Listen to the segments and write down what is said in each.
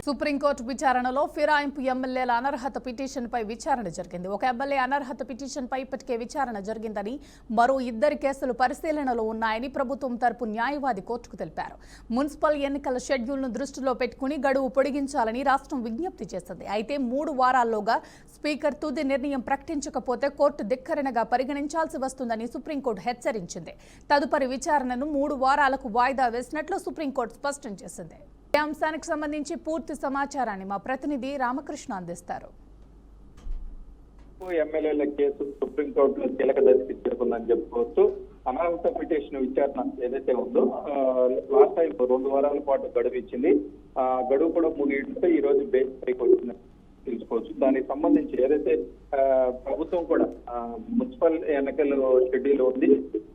Supreme court విచారణలో ఫిరాయింపు ఎమ్మెల్యేల అనర్హత పిటిషన్పై విచారణ జరిగింది. ఒక ఎమ్మెల్యే అనర్హత పిటిషన్పై ఇప్పటికే విచారణ జరిగిందని, మరో 2 కేసులు పరిశీలనలో ఉన్నాయని ప్రభుత్వం తరపు న్యాయవాది కోర్టుకు తెలిపారు. మున్సిపల్ ఎన్నికల షెడ్యూల్ను దృష్టిలో పెట్టుకుని గడువు పొడిగించాలని రాష్ట్రం విజ్ఞప్తి చేసింది. అయితే 3 వారాల్లోగా స్పీకర్ తుది నిర్ణయం ప్రకటించకపోతే కోర్టు ధిక్కరణగా పరిగణించాల్సి వస్తుందని సుప్రీంకోర్టు హెచ్చరించింది. తదుపరి విచారణను 3 వారాలకు వాయిదా వేసినట్లు సుప్రీంకోర్టు స్పష్టం చేసింది. ఈ అంశానికి సంబంధించి పూర్తి సమాచారాన్ని మా ప్రతినిధి రామకృష్ణ అందిస్తారు. ఎమ్మెల్యేల కేసు సుప్రీంకోర్టులో కీలక దశకి చేరుకుందని చెప్పుకోవచ్చు. అనర్హత పిటిషన్ విచారణ ఏదైతే ఉందో లాస్ట్ టైం 2 వారాల పాటు గడువు ఇచ్చింది. గడువు కూడా ముగియడంతో ఈ రోజు బెంచ్ పైకి వచ్చిందని తెలుసుకోవచ్చు. దానికి సంబంధించి ఏదైతే ప్రభుత్వం కూడా మున్సిపల్ ఎన్నికల షెడ్యూల్ ఉంది.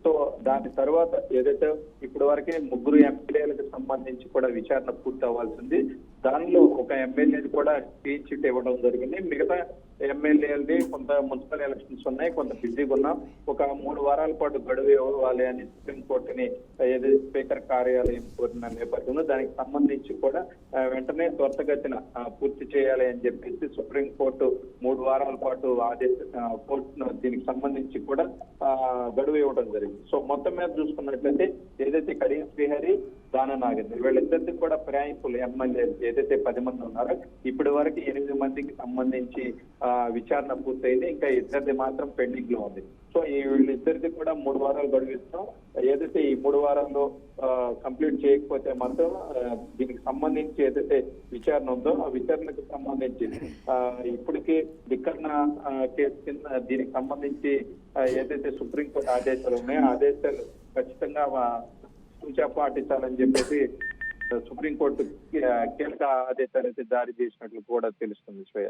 సో దాని తర్వాత ఏదైతే ఇప్పటి వరకే 3 ఎమ్మెల్యేలకు సంబంధించి కూడా విచారణ పూర్తి అవ్వాల్సింది. దానిలో ఒక ఎమ్మెల్యేది కూడా క్లీన్ చిట్ ఇవ్వడం జరిగింది. మిగతా ఎమ్మెల్యేలది కొంత మున్సిపల్ ఎలక్షన్స్ ఉన్నాయి, కొంత బిజీగా ఉన్నాం. ఒక 3 వారాల పాటు గడువు ఇవ్వాలి అని సుప్రీంకోర్టుని ఏదైతే స్పీకర్ కార్యాలయం కోరిన నేపథ్యంలో దానికి సంబంధించి కూడా వెంటనే త్వరితగతిన పూర్తి చేయాలి అని చెప్పేసి సుప్రీంకోర్టు 3 వారాల పాటు కోర్టును దీనికి సంబంధించి కూడా గడువు ఇవ్వడం జరిగింది. సో మొత్తం మీద చూసుకున్నట్లయితే ఏదైతే కడియం శ్రీహరి, దాన నాగేంద్ర వీళ్ళిద్దరికి కూడా ఫిరాయింపులు ఎమ్మెల్యేలు ఏదైతే 10 మంది ఉన్నారో ఇప్పటి వరకు 8 మందికి సంబంధించి విచారణ పూర్తయింది. ఇంకా 2 మాత్రం పెండింగ్ లో ఉంది. సో ఈ వీళ్ళిద్దరికి కూడా 3 వారాలు గడువు ఇస్తాం. ఏదైతే ఈ 3 వారాల్లో కంప్లీట్ చేయకపోతే మాత్రం దీనికి సంబంధించి ఏదైతే విచారణ ఉందో ఆ విచారణకు సంబంధించి ఇప్పటికీ ధిక్కరణ కేసు కింద దీనికి సంబంధించి ఏదైతే సుప్రీంకోర్టు ఆదేశాలు ఉన్నాయో ఆ ఆదేశాలు ఖచ్చితంగా సూచన పాటించాలని చెప్పేసి సుప్రీంకోర్టు కీలక ఆదేశాలు అయితే జారీ చేసినట్లు కూడా తెలుస్తుంది శ్రేయ.